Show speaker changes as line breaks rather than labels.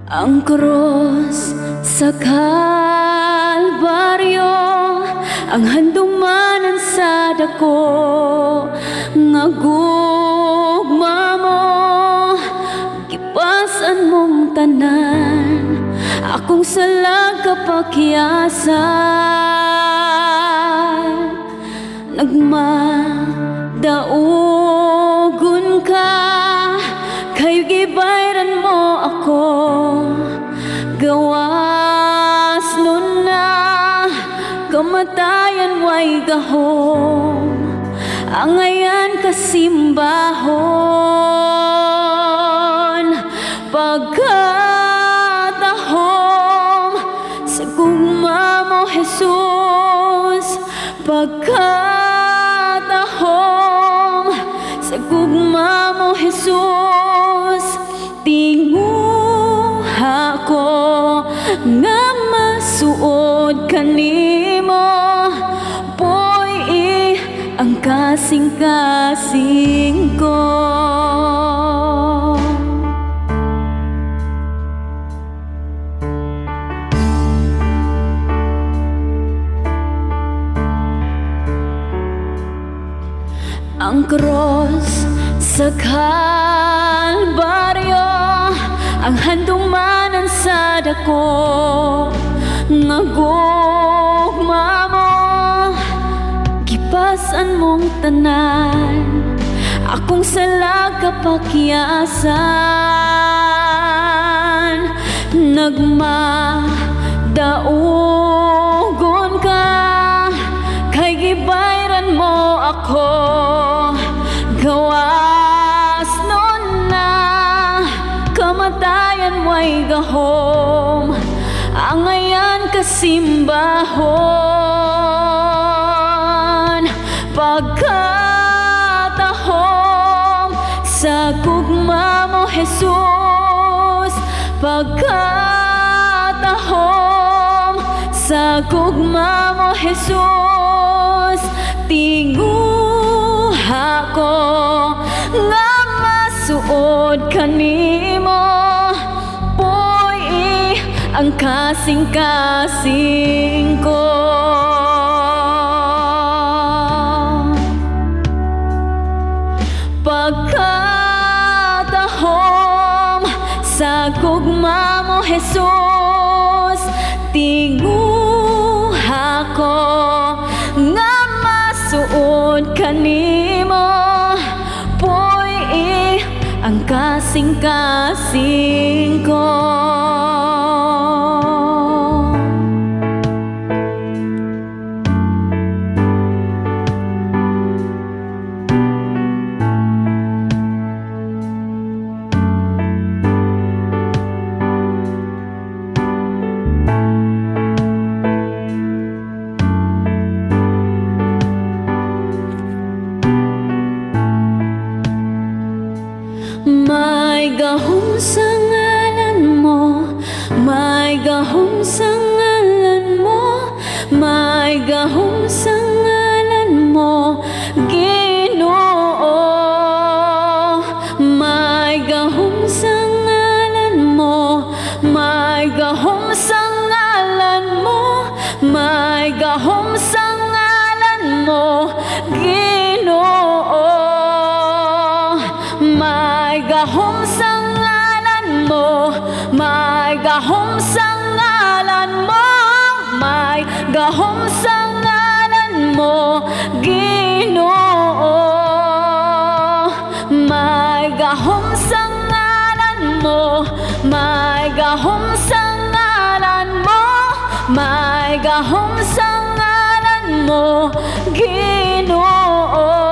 Ang krus sa Kalbaryo, ang handumanan sa dako, nga gugma mo, gipasan mong tanan, akong salag kapakyasan. Nagmadaugon ka, kay gibayran mo ako, gawas nun na, kamatayan way gahom, angayan kasimbahon, pagkatahom sa gugma mo Jesus, pagkatahom sa gugma mo Jesus, tinguha ko nga masuod kanimo, boy ang kasing-kasing ko. Ang krus sa Kalbaryo, ang handumanan sa dako, nga gugma mo, gipasan mong tanan, akong salag kapakyasan. Nagmadaugon ka, kay gibayran mo ako, gawas nun na, kamatayan way gahom, angayan kasimbahon, pagkatahom sa gugma mo Jesus, pagkatahom sa gugma mo Jesus, tinguha ko nga masuod kanimo, boy ang kasing-kasing ko. Pagkatahom sa gugma mo Jesus, tinguha ko nga masuod kanimo, boy ang kasing-kasing ko. May gahom sa ngalan mo, may gahom sa ngalan mo, may gahom sa ngalan mo, Ginoo. May gahom sa ngalan mo, may gahom sa ngalan mo, may gahom sa ngalan mo, Ginoo. May gahom sa ngalan mo, may gahom sa ngalan mo, may gahom sa ngalan mo, Ginoo. May gahom sa ngalan mo, may gahom sa ngalan mo, may gahom sa ngalan mo, Ginoo.